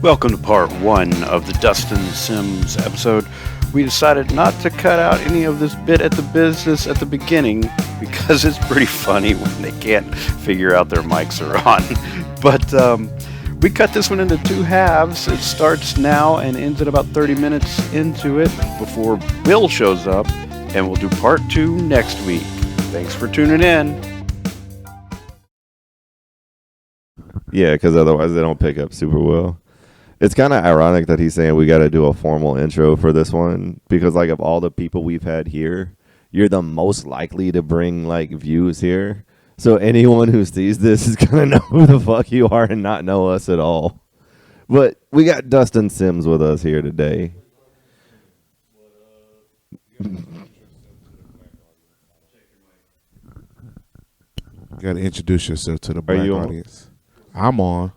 Welcome to part one of the Dustin Sims episode. We decided not to cut out any of this bit at the business at the beginning because it's pretty funny when they can't figure out their mics are on. But we cut this one into two halves. It starts now and ends at about 30 minutes into it before Will shows up, and we'll do part two next week. Thanks for tuning in. Yeah, because otherwise they don't pick up super well. It's kind of ironic that he's saying we got to do a formal intro for this one because, like, of all the people we've had here, you're the most likely to bring, like, views here. So anyone who sees this is going to know who the fuck you are and not know us at all. But we got Dustin Sims with us here today. You got to introduce yourself to the black audience. I'm on.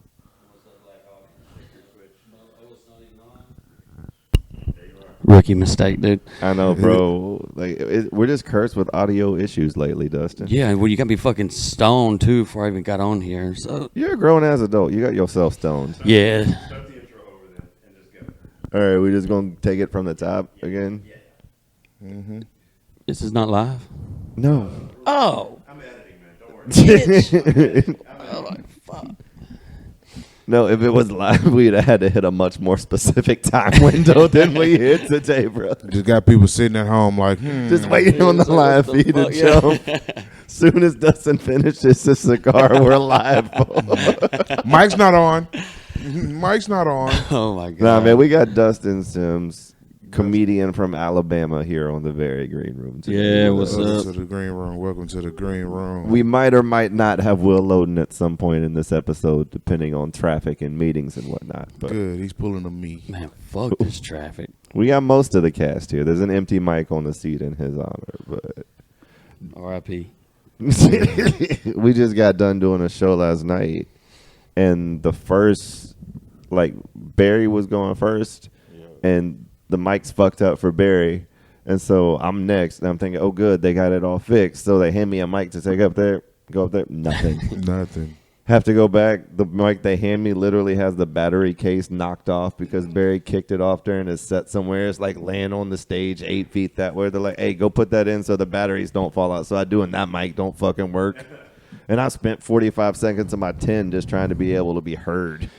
Rookie mistake, dude. I know, bro. Like, we're just cursed with audio issues lately, Dustin. Yeah, well, you got me fucking stoned, too, before I even got on here. So You're a grown-ass adult. You got yourself stoned. yeah. All right, we just going to take it from the top again? Mm-hmm. This is not live? No. Oh. I'm editing, man. Don't worry. Oh, my fuck. No, if it was live, we'd have had to hit a much more specific time window than we hit today, bro. Just got people sitting at home like, Just waiting on the live feed to jump. Soon as Dustin finishes his cigar, we're live. Mike's not on. Mike's not on. Oh, my God. Nah, man, we got Dustin Sims, comedian from Alabama, here on the Very Green Room today. Yeah, what's Welcome up? to the green room. Welcome to the green room. We might or might not have Will Loden at some point in this episode, depending on traffic and meetings and whatnot. But Good. He's pulling a me. Man, fuck this traffic. we got most of the cast here. There's an empty mic on the seat in his honor, but R.I.P. we just got done doing a show last night, and the first, like, Barry was going first, and the mic's fucked up for Barry, and so I'm next, and I'm thinking, oh, good, they got it all fixed. So they hand me a mic to take up there, go up there, nothing. Nothing. Have to go back. The mic they hand me literally has the battery case knocked off because Barry kicked it off during his set somewhere. It's like laying on the stage 8 feet that way. They're like, hey, go put that in so the batteries don't fall out. So I do, and that mic don't fucking work. And I spent 45 seconds of my 10 just trying to be able to be heard.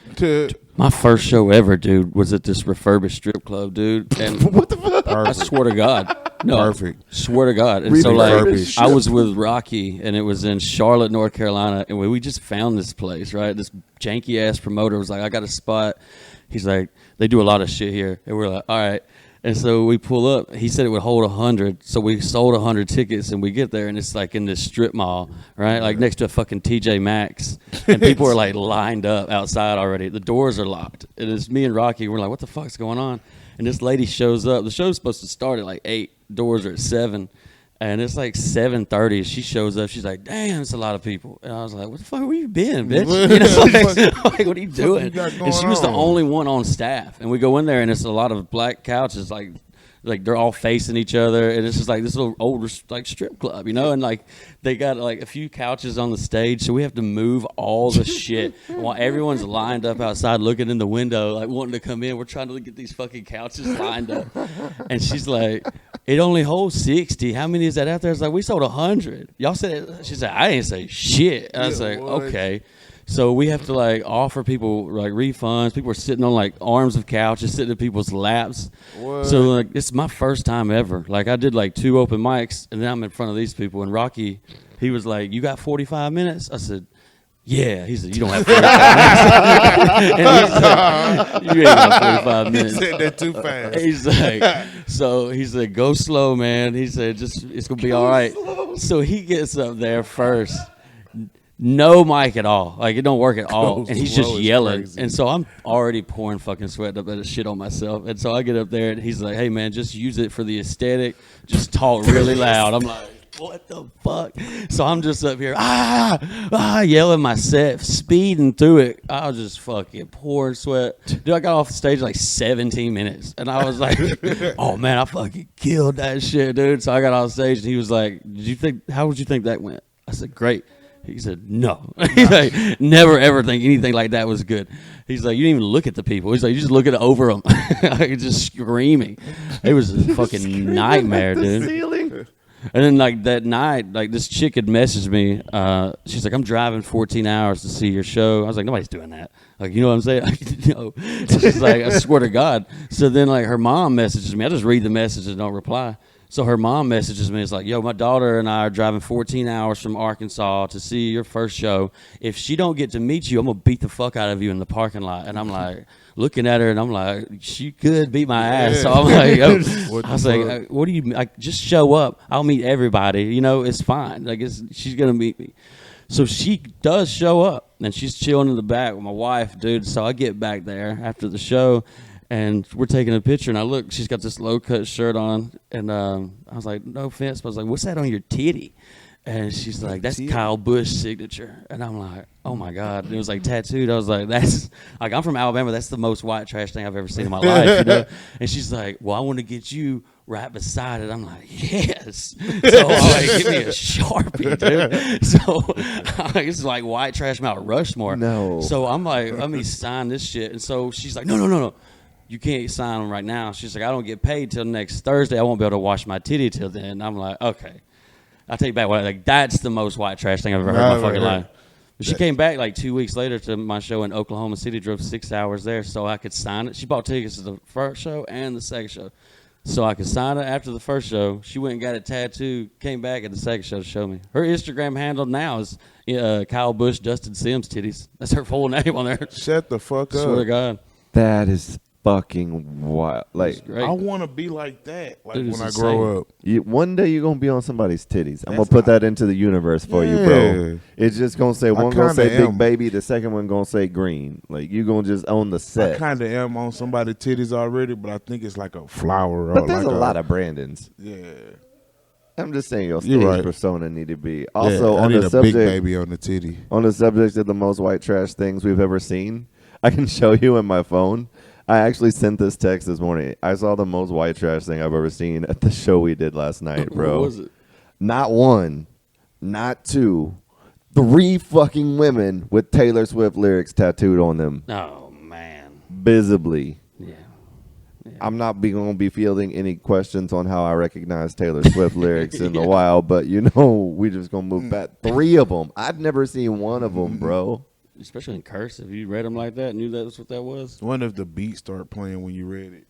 My first show ever, dude, was at this refurbished strip club, dude. And What the fuck? I swear to God. No, Perfect. Swear to God. And so, like, Refurbished I was with Rocky, and it was in Charlotte, North Carolina, and we just found this place, right? This janky-ass promoter was like, I got a spot. He's like, they do a lot of shit here. And we're like, all right. And so we pull up. He said it would hold 100, so we sold 100 tickets, and we get there, and it's like in this strip mall, right? Like next to a fucking TJ Maxx, and people are like lined up outside already. The doors are locked, and it's me and Rocky. We're like, what the fuck's going on? And this lady shows up. The show's supposed to start at like 8. Doors are at 7. And it's like 7:30. She shows up. She's like, damn, it's a lot of people. And I was like, what the fuck, where you been, bitch? You know, like, what are you doing? And she was the only one on staff. And we go in there, and it's a lot of black couches, like they're all facing each other. And it's just like this little older, like, strip club, you know? And, like, they got, like, a few couches on the stage, so we have to move all the shit. While everyone's lined up outside looking in the window, like, wanting to come in, we're trying to get these fucking couches lined up. And she's like, it only holds 60. How many is that out there? It's like, we sold 100. Y'all said it. She said, I didn't say shit. And I was like, okay. So we have to, like, offer people, like, refunds. People are sitting on, like, arms of couches, sitting in people's laps. What? So, like, it's my first time ever. Like, I did, like, 2 open mics, and then I'm in front of these people. And Rocky, he was like, you got 45 minutes? I said, yeah. He said, you don't have 45 minutes. And he said, you ain't got 45 minutes. He said that too fast. He's like, so he said, go slow, man. He said, just, it's going to be all right. So he gets up there first. No mic at all. Like, it don't work at all. And he's just yelling. Crazy. And so I'm already pouring fucking sweat up at shit on myself. And so I get up there, and he's like, hey, man, just use it for the aesthetic. Just talk really loud. I'm like, what the fuck? So I'm just up here, yelling my set, speeding through it. I was just fucking pouring sweat. Dude, I got off the stage like 17 minutes. And I was like, oh, man, I fucking killed that shit, dude. So I got off stage, and he was like, how would you think that went? I said, great. He said, no. He's like, never ever think anything like that was good. He's like, you didn't even look at the people. He's like, you just look at it over them. Just screaming. It was a fucking nightmare, dude. Ceiling. And then, like, that night, like, this chick had messaged me. She's like, I'm driving 14 hours to see your show. I was like, nobody's doing that. Like, you know what I'm saying? No. She's like, I swear to God. So then, like, her mom messages me. I just read the message and don't reply. So her mom messages me. It's like, yo, my daughter and I are driving 14 hours from Arkansas to see your first show. If she don't get to meet you, I'm going to beat the fuck out of you in the parking lot. And I'm like, looking at her, and I'm like, she could beat my ass. So I'm like, oh. I was like, what do you, like, just show up. I'll meet everybody. You know, it's fine. Like, she's going to meet me. So she does show up, and she's chilling in the back with my wife, dude. So I get back there after the show, and we're taking a picture, and I look, she's got this low-cut shirt on, and I was like, no offense, but I was like, what's that on your titty? And she's like, that's Kyle Busch's signature. And I'm like, oh, my God. And it was like tattooed. I was like, that's, like, I'm from Alabama. That's the most white trash thing I've ever seen in my life, you know? And she's like, well, I want to get you right beside it. I'm like, yes. So I'm like, give me a Sharpie, dude. So it's like white trash Mount Rushmore. No. So I'm like, let me sign this shit. And so she's like, no. You can't sign them right now. She's like, I don't get paid till next Thursday. I won't be able to wash my titty till then. And I'm like, okay. I take back what, like, that's the most white trash thing I've ever heard in my fucking life. But she came back like 2 weeks later to my show in Oklahoma City, drove 6 hours there so I could sign it. She bought tickets to the first show and the second show so I could sign it after the first show. She went and got it tattooed, came back at the second show to show me. Her Instagram handle now is Kyle Busch, Dustin Sims titties. That's her full name on there. Shut the fuck up. Swear to God. That is fucking wild. Like, I want to be like that. Like, Dude, when I insane. grow up. one day you're gonna be on somebody's titties. I'm gonna That's put not- that into the universe for you, bro. It's just gonna say one gonna say kinda Big am. Baby, the second one gonna say Green. Like, you gonna just own the I set. kind of am on somebody's titties already, but I think it's like a flower. But or there's like a lot of Brandons. Yeah. I'm just saying your You're stage right. persona need to be. Also, I on need the a subject, big baby on the titty. on the subject of the most white trash things we've ever seen, I can show you in my phone. I actually sent this text this morning. I saw the most white trash thing I've ever seen at the show we did last night, bro. What was it? Not one, not two, 3 fucking women with Taylor Swift lyrics tattooed on them, Oh, man. visibly. Yeah. I'm not going to be fielding any questions on how I recognize Taylor Swift lyrics in a while, but you know, we just going to move back. 3 of them. I'd never seen one of them, bro. Especially in cursive. You read them like that, knew that's what that was? I wonder if the beat start playing when you read it.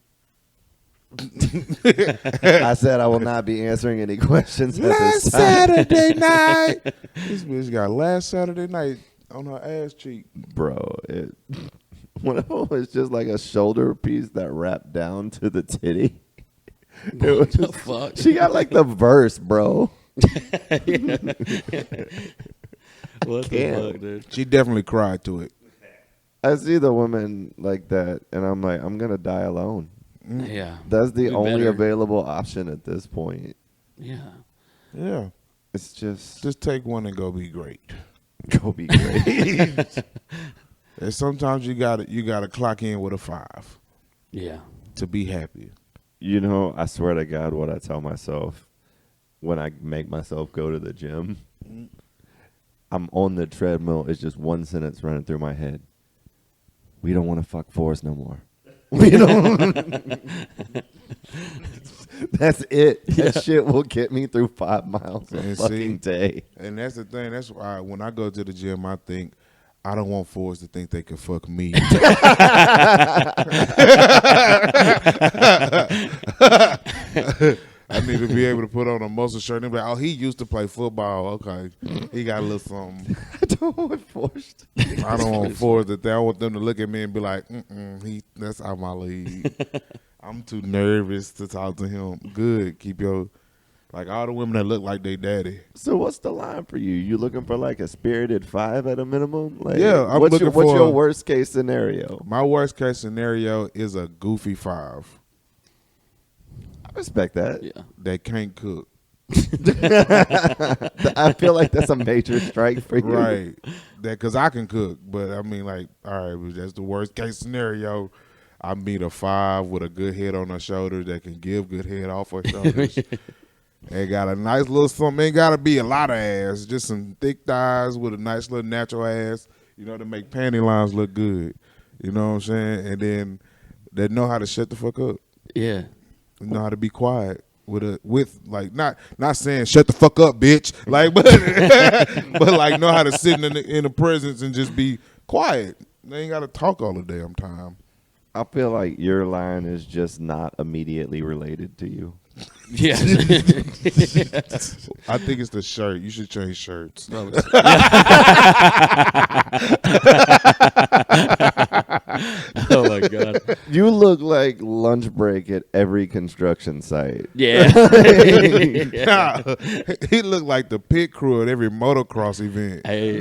I said I will not be answering any questions at Last this time. Saturday night. This bitch got last Saturday night on her ass cheek. Bro, one of them was just like a shoulder piece that wrapped down to the titty. What the fuck? She got like the verse, bro. What the fuck, dude? She definitely cried to it. I see the women like that, and I'm like, I'm going to die alone. Yeah. That's the We only better. available option at this point. Yeah. Yeah. It's just Just take one and go be great. go be great. And sometimes you gotta clock in with a 5 Yeah. to be happy. You know, I swear to God, what I tell myself when I make myself go to the gym, I'm on the treadmill. It's just one sentence running through my head. We don't want to fuck Forrest no more. We don't. That's it. That shit will get me through 5 miles a And fucking day. And that's the thing. That's why when I go to the gym, I think I don't want Forrest to think they can fuck me. I need to be able to put on a muscle shirt and be like, oh, he used to play football. Okay. He got a little something. I don't want Forrest. I don't want Forrest to think. I want them to look at me and be like, that's out my league. I'm too nervous to talk to him. Good. Keep your, like all the women that look like they daddy. So what's the line for you? You looking for like a spirited 5 at a minimum? Like, Yeah, I'm what's looking what's for- your worst case scenario? My worst case scenario is a goofy 5 I respect that. Yeah. that can't cook. I feel like that's a major strike for you. Right. That because I can cook. But I mean, like, all right, that's the worst case scenario. I meet a 5 with a good head on her shoulders that can give good head off her shoulders. They got a nice little something. Ain't got to be a lot of ass. Just some thick thighs with a nice little natural ass, to make panty lines look good. You know what I'm saying? And then they know how to shut the fuck up. Yeah. They know how to be quiet. With like not saying shut the fuck up, bitch. Like, but but like know how to sit in the presence and just be quiet. They ain't got to talk all the damn time. I feel like your line is just not immediately related to you. Yeah. I think it's the shirt. You should change shirts. Oh my God. You look like lunch break at every construction site. Yeah. Nah, he looked like the pit crew at every motocross event. Hey.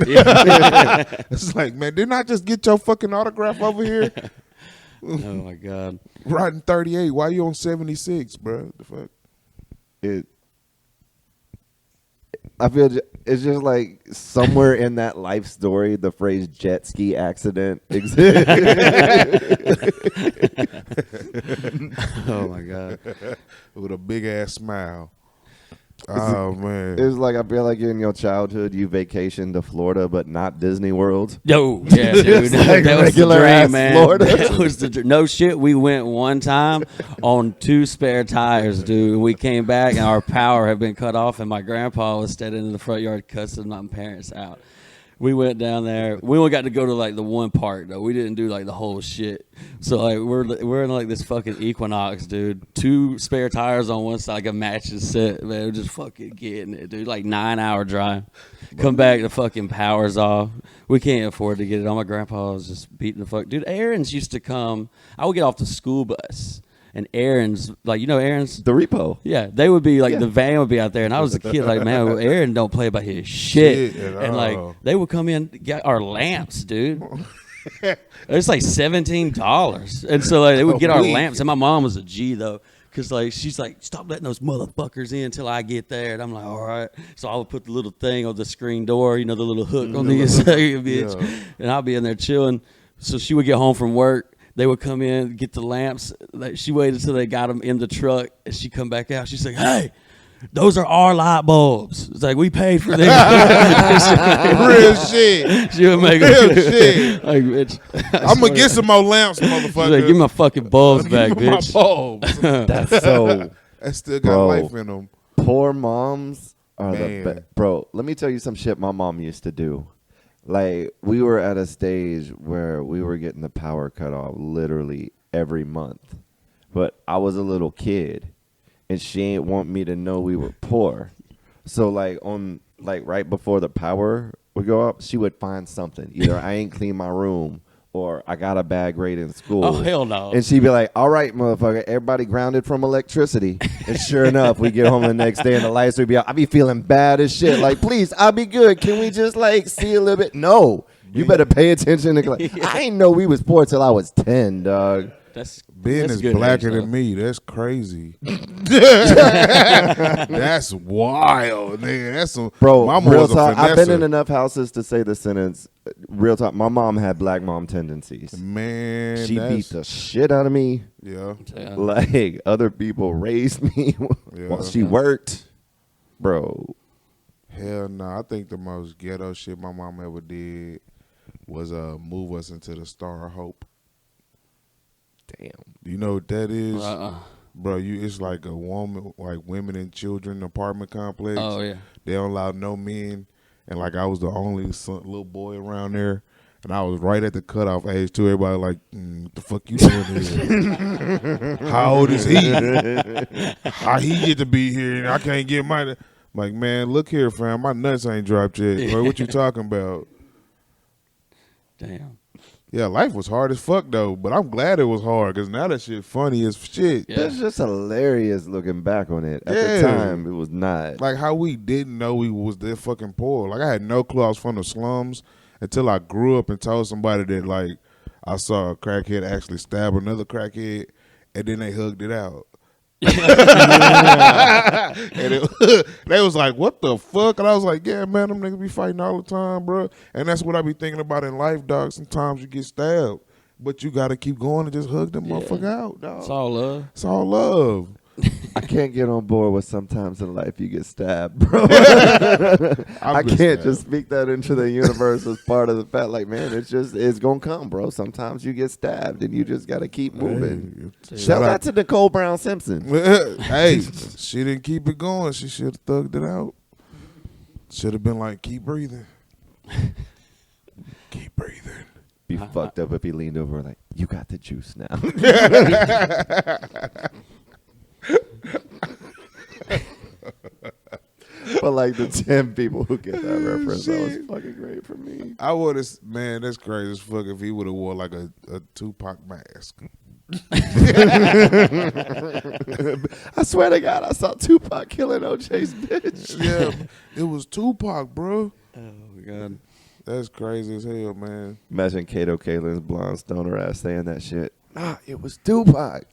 It's like, man, didn't I just get your fucking autograph over here? Oh my God. Riding 38. Why you on 76, bro? The fuck? I feel it's just like somewhere in that life story, the phrase jet ski accident exists. Oh my God. With a big ass smile. Oh man. It was like, I feel like in your childhood you vacationed to Florida, but not Disney World. Yo, yeah, dude. Like that was the regular ass dream, man. Florida. That was the no shit. We went one time on 2 spare tires, dude. We came back and our power had been cut off, and my grandpa was standing in the front yard cussing my parents out. We went down there. We only got to go to like the one part though. We didn't do like the whole shit. So like we're in like this fucking Equinox, dude. 2 spare tires on one side, like a matching set. Man, we're just fucking getting it, dude. Like 9-hour drive. Come back, the fucking power's off. We can't afford to get it on. My grandpa was just beating the fuck. Dude, errands used to come. I would get off the school bus. And errands, like, errands? The repo. Yeah, they would be like, the van would be out there. And I was a kid, like, man, Aaron don't play by his shit. And, like, they would come in, get our lamps, dude. It's like $17. And so, like, they would get our lamps. And my mom was a G, though. Because, like, she's like, stop letting those motherfuckers in until I get there. And I'm like, all right. So I would put the little thing on the screen door, the little hook on the inside, bitch. Yeah. And I'll be in there chilling. So she would get home from work. They would come in, get the lamps. Like, she waited until they got them in the truck, and she come back out. She's like, hey, those are our light bulbs. It's like, we paid for them. Real shit. She would make real shit. Like, bitch. I'm going to get some more lamps, motherfucker. Like, give me my fucking bulbs back, give me bitch. my bulbs. That's so... That still got life in them. Poor moms are the best. Bro, let me tell you some shit my mom used to do. Like, we were at a stage where we were getting the power cut off literally every month. But I was a little kid, and she ain't want me to know we were poor. So, like, right before the power would go up, she would find something. Either I ain't clean my room, or I got a bad grade in school. Oh, hell no. And she'd be like, all right, motherfucker, everybody grounded from electricity. And sure enough, we get home the next day and the lights would be out. I'd be feeling bad as shit. Like, please, I'll be good. Can we just, like, see a little bit? No. You better pay attention. I ain't know we was poor till I was 10, dog. Ben is blacker than me. That's crazy. That's wild, nigga. That's some bro. Mama real was a talk. I've been in finesser. enough houses to say the sentence. Real talk. My mom had black mom tendencies. Man, she beat the shit out of me. Yeah. Like other people raised me while she worked, bro. Hell no. I think the most ghetto shit my mom ever did was move us into the Star of Hope. Damn. You know what that is? Bro, it's like a woman, like women and children apartment complex. Oh, yeah. They don't allow no men. And like I was the only little boy around there. And I was right at the cutoff age too. Everybody like, what the fuck you doing here? How old is he? How he get to be here and I can't get mine? Like, man, look here, fam. My nuts ain't dropped yet. Bro, what you talking about? Damn. Yeah, life was hard as fuck though, but I'm glad it was hard because now that shit funny as shit. Yeah. That's just hilarious looking back on it. At the time, it was not. Like how we didn't know we was that fucking poor. Like I had no clue I was from the slums until I grew up and told somebody that like I saw a crackhead actually stab another crackhead and then they hugged it out. And they was like, what the fuck? And I was like, yeah, man, them niggas be fighting all the time, bro. And that's what I be thinking about in life, dog. Sometimes you get stabbed, but you got to keep going and just hug them motherfucker out, dog. It's all love. It's all love. I can't get on board with sometimes in life you get stabbed, bro. I can't just speak that into the universe as part of the fact. Like, man, it's gonna come, bro. Sometimes you get stabbed, and you just gotta keep moving. Shout out to Nicole Brown Simpson. Hey, she didn't keep it going. She should have thugged it out. Should have been like, keep breathing. Keep breathing. Be fucked up if he leaned over like, you got the juice now. But like the 10 people who get that reference, that was fucking great for me. I would have, man, that's crazy as fuck if he would have wore like a Tupac mask. I swear to God, I saw Tupac killing OJ's bitch. Yeah, it was Tupac, bro. Oh my God. That's crazy as hell, man. Imagine Kato Kaelin's blonde stoner ass saying that shit. Nah, it was Tupac.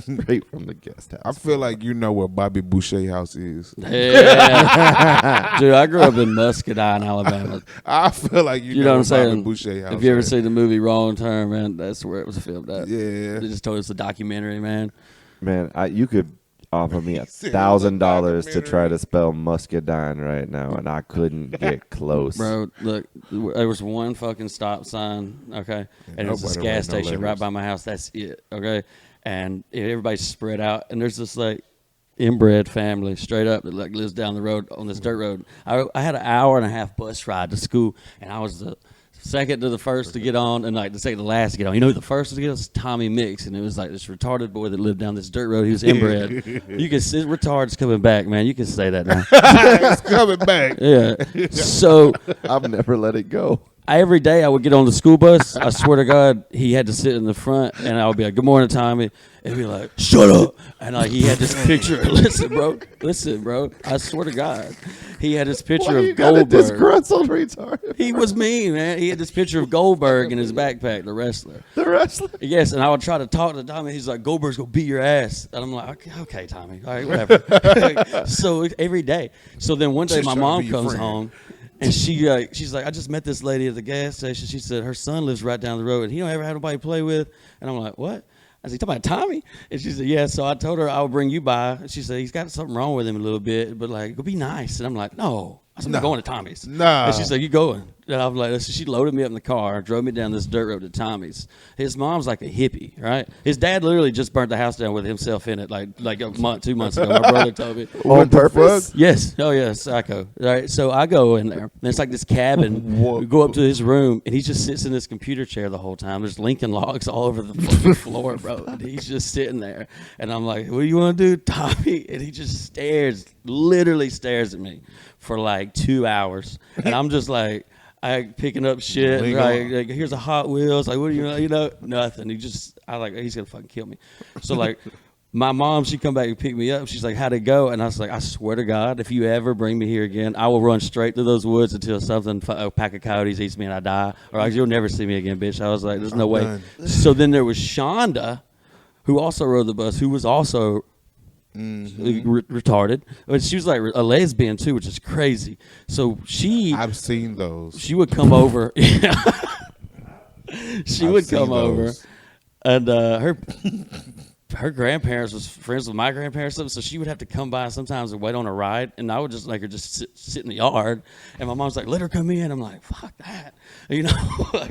Straight from the guest house. I feel like you know where Bobby Boucher house is. Yeah. Dude, I grew up in Muscadine, Alabama. I feel like you know know what I'm where Bobby saying? Boucher house If you ever is. see the movie Wrong Turn, man, that's where it was filmed at. Yeah. They just told us the documentary, man. Man, you could offer me $1,000 to try to spell Muscadine right now, and I couldn't get close. Bro, look, there was one fucking stop sign, okay? And it's this nobody gas write no station right letters. by my house. That's it, okay? And everybody's spread out. And there's this, like, inbred family straight up that, like, lives down the road on this dirt road. I had an hour and a half bus ride to school, and I was the second to the first to get on, and like the second to the last to get on. You know who the first to get on was Tommy Mix, and it was like this retarded boy that lived down this dirt road. He was inbred. You can see retard's coming back, man. You can say that now. It's coming back. Yeah. So I've never let it go. every day I would get on the school bus. I swear to God, he had to sit in the front, and I would be like, "Good morning, Tommy," and he'd be like, "Shut up!" And like he had this picture. Listen, bro. I swear to God, he had this picture Why you of got a Goldberg. disgruntled retard? He was mean, man. He had this picture of Goldberg in his backpack, the wrestler. The wrestler. Yes, and I would try to talk to Tommy. He's like, "Goldberg's gonna beat your ass," and I'm like, "Okay, Tommy, all right, whatever." So every day. So then one day, She's my trying to mom be your comes friend. home, and she's like, "I just met this lady at the gas station." She said her son lives right down the road, and he don't ever have nobody to play with. And I'm like, "What?" I said, "You talking about Tommy?" And she said, "Yeah." So I told her I would bring you by. And she said, "He's got something wrong with him a little bit, but like, go be nice." And I'm like, "No." I said, "I'm going to Tommy's." Nah. And she said, "You going?" And I was like, so she loaded me up in the car, drove me down this dirt road to Tommy's. His mom's like a hippie, right? His dad literally just burnt the house down with himself in it, like a month, 2 months ago. My brother told me. On purpose? Yes. Oh, yeah, psycho. All right, so I go in there, and it's like this cabin. We go up to his room, and he just sits in this computer chair the whole time. There's Lincoln logs all over the fucking floor, bro. And he's just sitting there. And I'm like, "What do you want to do, Tommy?" And he just literally stares at me for like 2 hours. And I'm just like, picking up shit. Like, here's a Hot Wheels. Like, what do you know? Nothing. He's gonna fucking kill me. So like, my mom, she come back and pick me up. She's like, "How'd it go?" And I was like, "I swear to God, if you ever bring me here again, I will run straight through those woods until a pack of coyotes eats me and I die, or like, you'll never see me again, bitch." I was like, "There's no way." So then there was Shonda, who also rode the bus, who was also retarded, but she was like a lesbian too, which is crazy. So I've seen those. she would come over. She would come over, and her grandparents was friends with my grandparents, so she would have to come by sometimes and wait on a ride, and I would just like her just sit in the yard, and my mom's like, "Let her come in." I'm like, "Fuck that," you know.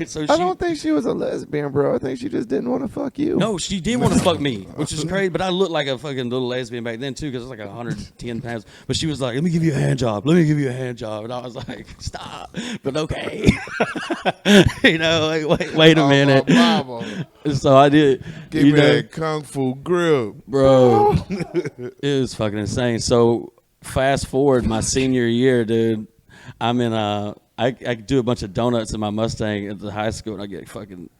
So I don't think she was a lesbian, bro. I think she just didn't want to fuck you. No, she did want to fuck me, which is crazy. But I looked like a fucking little lesbian back then too, because I was like 110 pounds. But she was like, "Let me give you a hand job. Let me give you a hand job." And I was like, "Stop," but okay. You know, like wait a minute. Mama. So I did. Give you me know, that kung fu grip. bro. It was fucking insane. So fast forward my senior year, dude. I'm in I do a bunch of donuts in my Mustang at the high school, and I get fucking.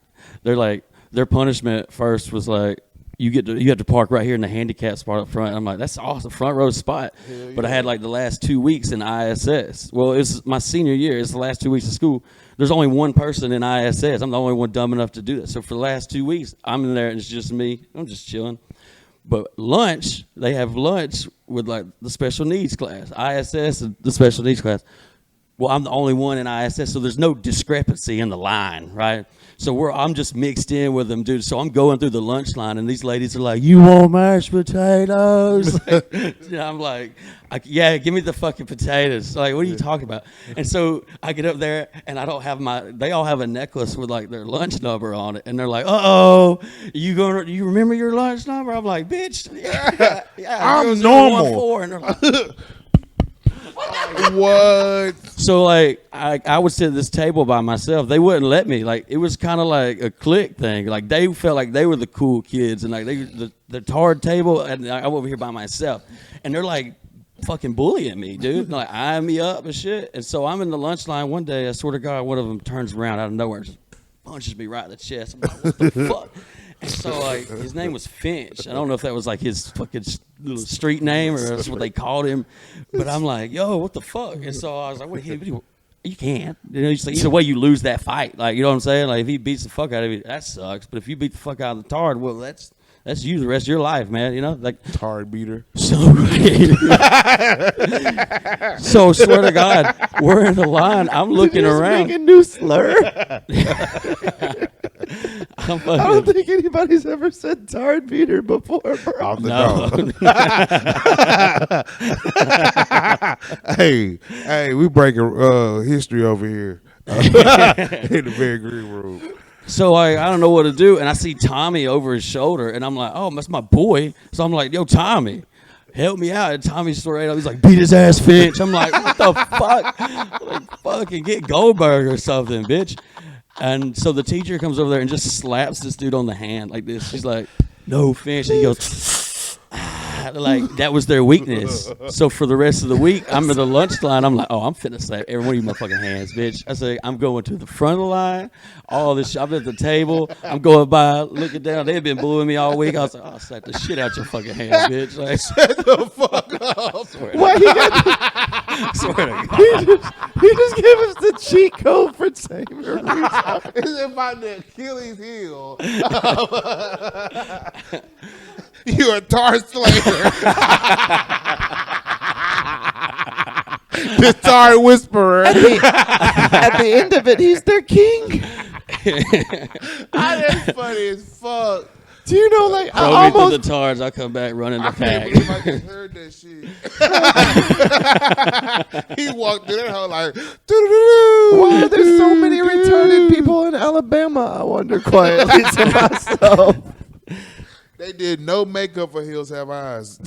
They're like, their punishment first was like, you have to park right here in the handicap spot up front. I'm like, that's awesome, front row spot. But I had like the last 2 weeks in ISS. Well, it's my senior year. It's the last 2 weeks of school. There's only one person in ISS. I'm the only one dumb enough to do that. So for the last 2 weeks, I'm in there and it's just me. I'm just chilling. But lunch, they have lunch with like the special needs class, ISS and the special needs class. well, I'm the only one in ISS, so there's no discrepancy in the line, right? So I'm just mixed in with them, dude. So I'm going through the lunch line, and these ladies are like, "You want mashed potatoes?" I'm like, "Yeah, give me the fucking potatoes." Like, what are you talking about? And so I get up there, and I don't have they all have a necklace with like their lunch number on it, and they're like, "Uh-oh, you remember your lunch number?" I'm like, "Bitch, yeah, I'm normal." 0014. And they're like, What? so like I would sit at this table by myself. They wouldn't let me. Like it was kind of like a clique thing. Like they felt like they were the cool kids, and like the tard table, and I'm over here by myself, and they're like fucking bullying me, dude. Like eyeing me up and shit. And so I'm in the lunch line one day. I swear to God, one of them turns around out of nowhere and just punches me right in the chest. I'm like, what the fuck? And so, like, his name was Finch. I don't know if that was, like, his fucking little street name or that's what they called him. But I'm like, yo, what the fuck? And so I was like, what you can't. You know, it's like, either way, you lose that fight. Like, you know what I'm saying? Like, if he beats the fuck out of you, that sucks. But if you beat the fuck out of the tard, well, that's you the rest of your life, man. You know? Like, Tard beater. So, so swear to God, we're in the line. I'm looking around. Make a new slur. I don't think anybody's ever said tard beater before, bro. Off the No. Hey, we breaking history over here in the very green room. So I don't know what to do, and I see Tommy over his shoulder, and I'm like, oh, that's my boy. So I'm like, yo, Tommy, help me out. And Tommy's straight up. He's like, beat his ass, Finch. I'm like, what the fuck? Like, fucking get Goldberg or something, bitch. And so the teacher comes over there and just slaps this dude on the hand like this. She's like, no, Finch. And he goes, like that was their weakness. So for the rest of the week, I'm at the lunch line. I'm like, oh, I'm finna slap every one of you motherfucking hands, bitch. I say, I'm going to the front of the line. All this shit. I'm at the table. I'm going by, looking down. They've been booing me all week. I was like, I'll slap the shit out your fucking hand, bitch. Like, Shut the fuck up. Why he got swear to God. he just gave us the cheat code for Tamer. Is it by the Achilles heel? You're a tar slayer. The tar whisperer. At the end of it, he's their king. That's funny as fuck. Do you know, like, Throw me through the tars. I'll come back running the I can't pack. believe I just heard that shit. He walked through that hole like, doo-doo-doo-doo. why are there so many retarded people in Alabama? I wonder quietly to myself. They did no makeup for Hills Have Eyes.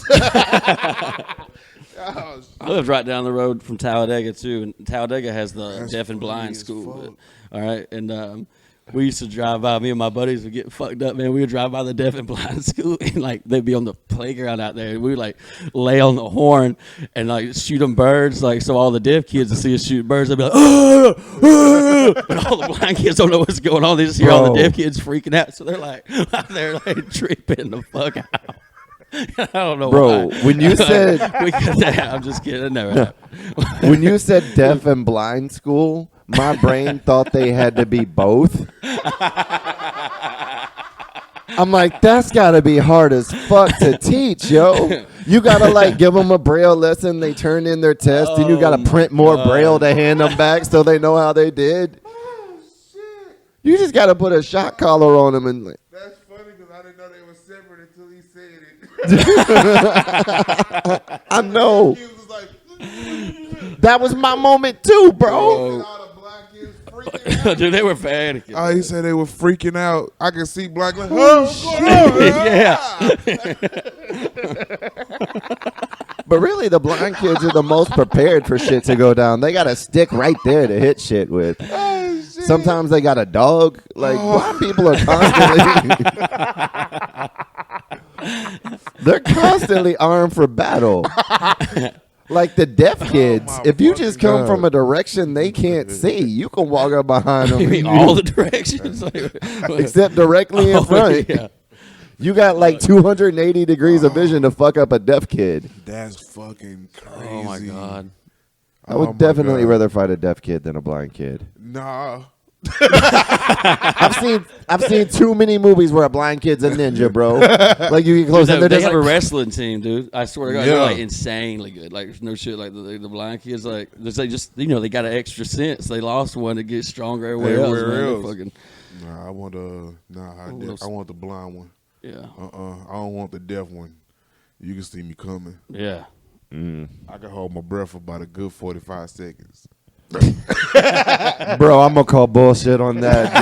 Oh, I lived right down the road from Talladega too, and Talladega has the That's deaf and funny blind as school. fuck. All right, and we used to drive by. Me and my buddies would get fucked up, man. We would drive by the deaf and blind school, and like they'd be on the playground out there, and we would like lay on the horn and like shoot them birds, like so all the deaf kids would see us shoot birds. They'd be like, oh, oh, and all the blind kids don't know what's going on. They just hear all the deaf kids freaking out, so they're like out there like tripping the fuck out. I don't know, Bro, why. when you said we got that, I'm just kidding. Never. when you said deaf and blind school, my brain thought they had to be both. I'm like, that's got to be hard as fuck to teach, yo. You got to like give them a Braille lesson. They turn in their test, and you got to print more Braille to hand them back so they know how they did. oh, shit. You just got to put a shock collar on them and like, That's funny because I didn't know they were separate until he said it. I know. He was like, That was my moment too, bro. and all the black kids freaking out. Dude, they were panicking. Oh, he said they were freaking out. I can see black like, oh, what's going on? Yeah. But really, the blind kids are the most prepared for shit to go down. They got a stick right there to hit shit with. Oh, shit. Sometimes they got a dog. Like, blind people are constantly... They're constantly armed for battle. Like the deaf kids, my if you just fucking come God. from a direction they can't see, you can walk up behind them. You mean all the directions? Except directly in front. Yeah. You got like 280 degrees of vision to fuck up a deaf kid. That's fucking crazy. Oh, my God. I would Oh, my definitely God. rather fight a deaf kid than a blind kid. Nah. I've seen too many movies where a blind kid's a ninja, bro. Like you get close Dude, and they're they just have a like, wrestling team, dude. I swear to God, Yeah. they're like insanely good. Like there's no shit. Like the blind kids, like they just they got an extra sense. They lost one to get stronger everywhere else. Man. They're fucking, Nah, I want I want the blind one. yeah, I don't want the deaf one. You can see me coming. yeah. I can hold my breath for about a good 45 seconds. bro, I'm gonna call bullshit on that.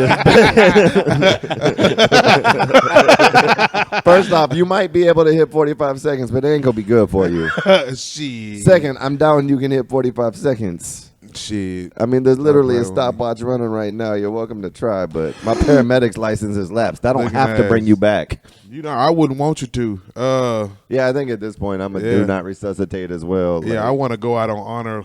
First off, you might be able to hit 45 seconds, but it ain't gonna be good for you. Shit. Second, I'm down. You can hit 45 seconds. Shit. I mean, there's literally a Right. stopwatch running right now. You're welcome to try, but my paramedic's license is lapsed. I don't Looking have to bring ass. you back. You know, I wouldn't want you to. Yeah, I think at this point I'm gonna Yeah. do not resuscitate as well. Yeah, Like, I want to go out on honor.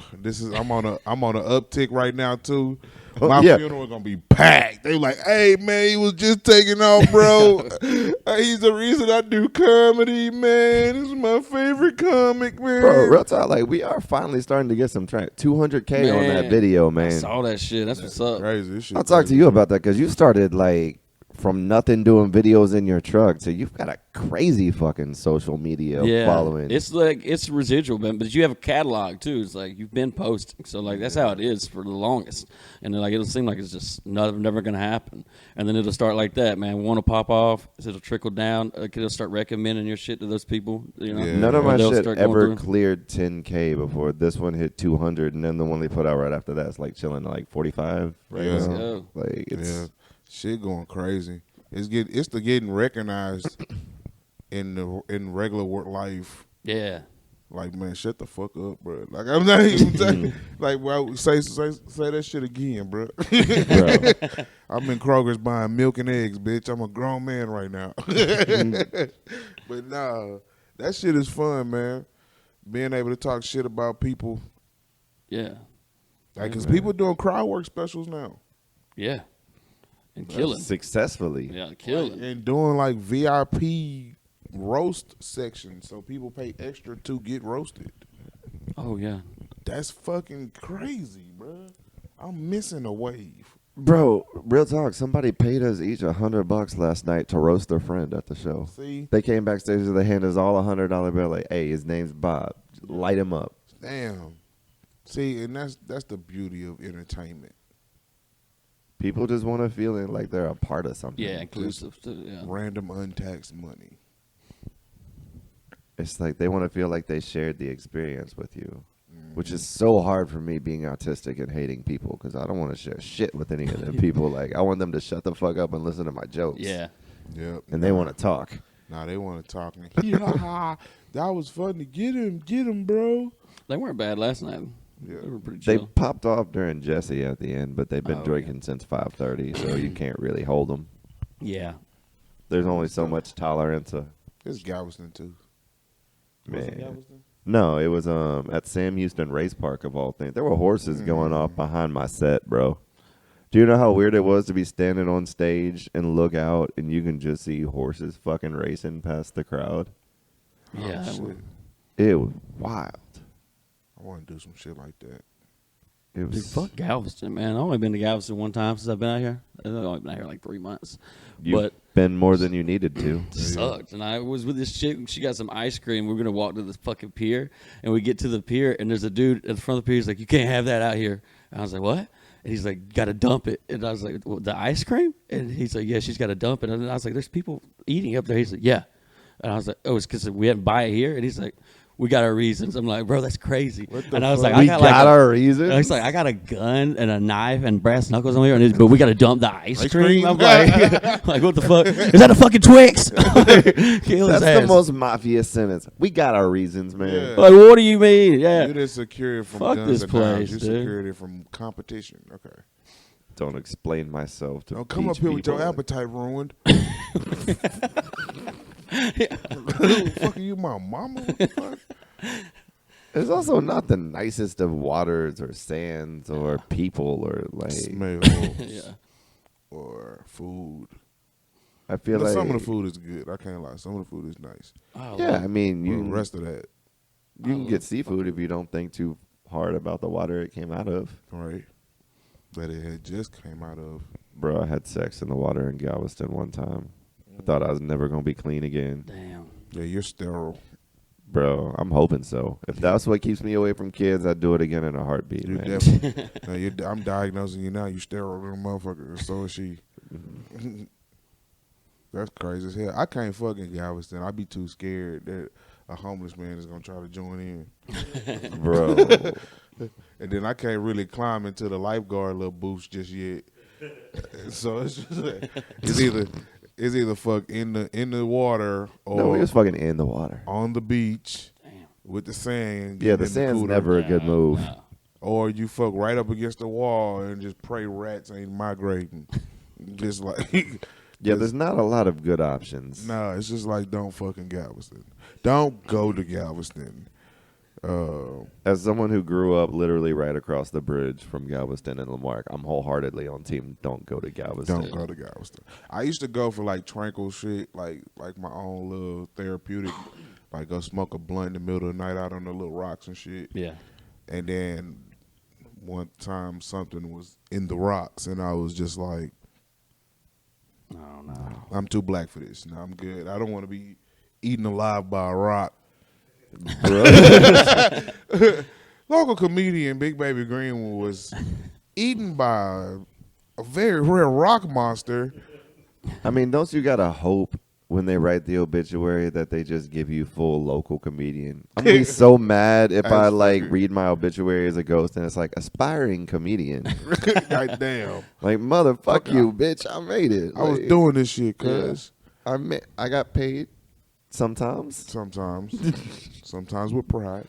I'm on an uptick right now too. Oh, My yeah. funeral is gonna be packed. They were like, "Hey man, he was just taking off, bro. He's the reason I do comedy, man. This is my favorite comic, man." bro, real talk. Like we are finally starting to get some track. 200K on that Man, video, I man. saw that shit. That's what's up. Crazy. This shit I'll talk to crazy. you about that because you started like from nothing doing videos in your truck, so you've got a crazy fucking social media Yeah, following. it's like it's residual, man. But you have a catalog too. It's like you've been posting, so like that's how it is for the longest. And then like it'll seem like it's just never gonna happen, and then it'll start like that, man. One will pop off, it'll trickle down. It'll start recommending your shit to those people. You know, Yeah. None of Or my they'll shit start going ever through. cleared 10K before this one hit 200, and then the one they put out right after that's like chilling at like 45 right Yeah. now. Let's go. Like it's Yeah, shit going crazy. It's getting recognized in regular work life. Yeah, Like, man, shut the fuck up, bro. Like, I'm not even saying, like, well, say that shit again, bro. bro. I'm in Kroger's buying milk and eggs, bitch. I'm a grown man right now. But nah, that shit is fun, man. Being able to talk shit about people, yeah, like, cause people doing crowd work specials now yeah, and killing. Successfully. Yeah, killing. and doing like VIP roast sections, so people pay extra to get roasted. Oh yeah. That's fucking crazy, bro. I'm missing a wave. Bro, real talk. Somebody paid us each $100 last night to roast their friend at the show. See, They came backstage and they handed us all $100 bill. Like, hey, his name's Bob. Light him up. damn. See, and that's the beauty of entertainment. People just want to feel like they're a part of something. Yeah, inclusive. Yeah. Random untaxed money. It's like they want to feel like they shared the experience with you, which is so hard for me being autistic and hating people because I don't want to share shit with any of them people. Like, I want them to shut the fuck up and listen to my jokes. Yeah. Yep. And they want to talk. Nah, they want to talk. Yeah, that was funny. Get him, bro. They weren't bad last night. Yeah. They were pretty They chill. popped off during Jesse at the end, but they've been Oh, drinking since 5:30, so you can't really hold them. Yeah. There's only so much tolerance. It's Galveston too. Was it Man. Galveston? No, it was at Sam Houston Race Park of all things. There were horses going off behind my set, bro. Do you know how weird it was to be standing on stage and look out and you can just see horses fucking racing past the crowd? Yeah. Oh, shit. It was wild. I want to do some shit like that. It Dude, was fuck Galveston, man. I've only been to Galveston one time since I've been out here. I've only been out here like 3 months. You've But been more than you needed to. it sucked. And I was with this chick. She got some ice cream. We were going to walk to this fucking pier. And we get to the pier, and there's a dude at the front of the pier. He's like, you can't have that out here. And I was like, what? And he's like, got to dump it. And I was like, well, the ice cream? And he's like, yeah, she's got to dump it. And I was like, there's people eating up there. He's like, yeah. And I was like, oh, it's because we hadn't buy it here. And he's like, we got our reasons. I'm like, bro, that's crazy. And I was like, We I got, got like our reason. He's like, I got a gun and a knife and brass knuckles on here, but we got to dump the ice cream. cream? I'm like, like, what the fuck? Is that a fucking Twix? Kill his That's ass. the most mafia sentence. We got our reasons, man. Yeah. Like, what do you mean? Yeah. You didn't secure it from Fuck guns this and knives. place, You dude. secured it from competition. Okay. Don't explain myself to Don't come up beach here with your people. appetite ruined. Who the fuck are you, my mama? What the fuck? It's also not the nicest of waters or sands or people or like. Smells Yeah. or food. I feel But like some of the food is good. I can't lie. Some of the food is nice. Oh, Yeah, I mean, But you the can, rest of that, you can get seafood if you don't think too hard about the water it came out of. right? that it had just came out of. Bro, I had sex in the water in Galveston one time. I thought I was never going to be clean again. Damn. Yeah, you're sterile. Bro, I'm hoping so. If that's what keeps me away from kids, I'd do it again in a heartbeat, You're man. definitely. No, I'm diagnosing you now. You sterile little motherfucker. So is she. That's crazy as hell. I can't fuck in Galveston. I'd be too scared that a homeless man is gonna try to join in. Bro. And then I can't really climb into the lifeguard little booths just yet. So it's just it's either fuck in the water or No, we was fucking in the water. on the beach Damn. with the sand. Yeah, getting the in sand's cooler. never a good move. No. Or you fuck right up against the wall and just pray rats ain't migrating. Just like Yeah, there's not a lot of good options. nah, it's just like don't fucking Galveston. Don't go to Galveston. As someone who grew up literally right across the bridge from Galveston and Lamarck, I'm wholeheartedly on team don't go to Galveston. Don't go to Galveston. I used to go for like tranquil shit, like my own little therapeutic, like go smoke a blunt in the middle of the night out on the little rocks and shit. Yeah. And then one time something was in the rocks, and I was just like, Oh, no. I'm too black for this. No, I'm good. I don't want to be eaten alive by a rock. Local comedian BigBaby Green was eaten by a very rare rock monster. I mean, don't you gotta hope when they write the obituary that they just give you full local comedian? I'm gonna be so mad if I like read my obituary as a ghost and it's like aspiring comedian. Like, damn. Like, motherfuck you, bitch, I made it. I was Like, doing this shit, cuz. I got paid sometimes. Sometimes with pride.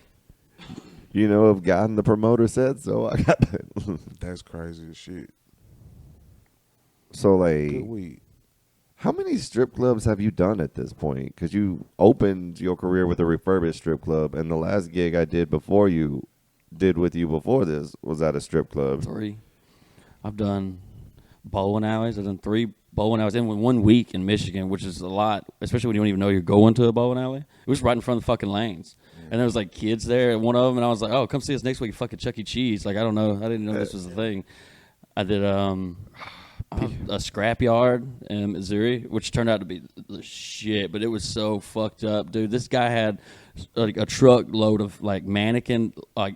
You know, if God and the promoter said so, I got paid. That's crazy as shit. So, Good like, weed. how many strip clubs have you done at this point? Because you opened your career with a refurbished strip club, and the last gig I did before you did with you before this was at a strip club. 3. I've done bowling alleys. I've done 3 bowling alleys in 1 week in Michigan, which is a lot, especially when you don't even know you're going to a bowling alley. It was right in front of the fucking lanes. And there was like kids there at one of them, and I was like, oh, come see us next week at fucking Chuck E. Cheese. Like, I don't know. I didn't know this was a thing. I did a scrapyard in Missouri, which turned out to be the shit, but it was so fucked up, dude. This guy had like a truckload of like mannequin like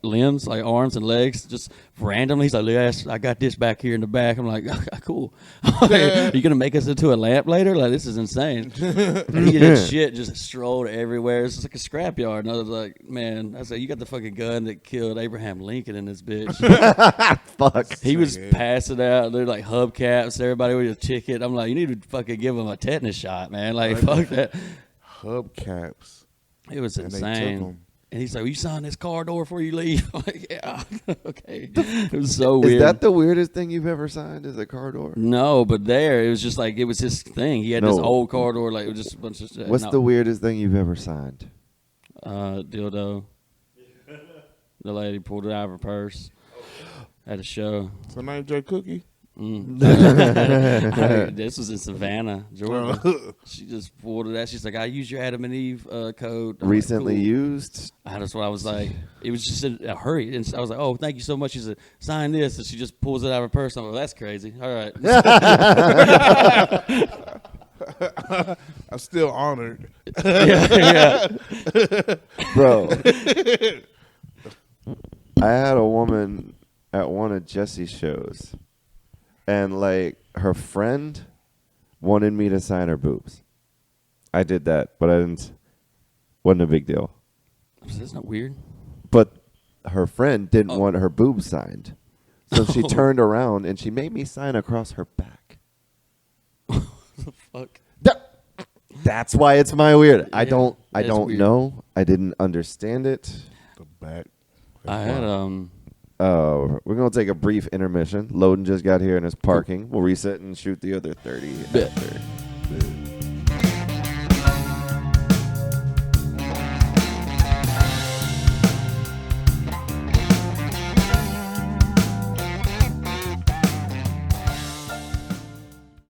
limbs, like arms and legs, just randomly. He's like, yes, I got this back here in the back. I'm like, okay, cool. Are you gonna make us into a lamp later? Like, this is insane. And he did shit just strolled everywhere. It's just like a scrapyard. And I was like, man, I said, you got the fucking gun that killed Abraham Lincoln in this bitch. Fuck. He was passing out. They're like hubcaps. Everybody with a ticket. I'm like, you need to fucking give him a tetanus shot, man. Like, fuck that. Hubcaps. It was And they took insane. 'em. And he's like, will you sign this car door before you leave? I'm like, yeah. Okay. It was so weird. Is that the weirdest thing you've ever signed? Is a car door? No, but there, it was just like, it was his thing. He had this No. old car door. Like, it was just a bunch of shit. What's No. the weirdest thing you've ever signed? Dildo. The lady pulled it out of her purse at a show. So name J Cookie. This was in Savannah, Georgia. She just pulled it out. She's like, I used your Adam and Eve code. I'm like, Recently cool. used? That's what I was like. It was just a hurry. And I was like, oh, thank you so much. She said, sign this. And she just pulls it out of her purse. I'm like, that's crazy. All right. I'm still honored. yeah. Bro. I had a woman at one of Jesse's shows, and like her friend wanted me to sign her boobs. I did that, but I didn't. Wasn't a big deal. That's not weird. But her friend didn't want her boobs signed, so she turned around and she made me sign across her back. The fuck? That's why it's my weird. I Yeah, don't that's weird. know. I didn't understand it. The back. I had We're gonna take a brief intermission. Loden just got here and is parking. We'll reset and shoot the other 30 Bet. after.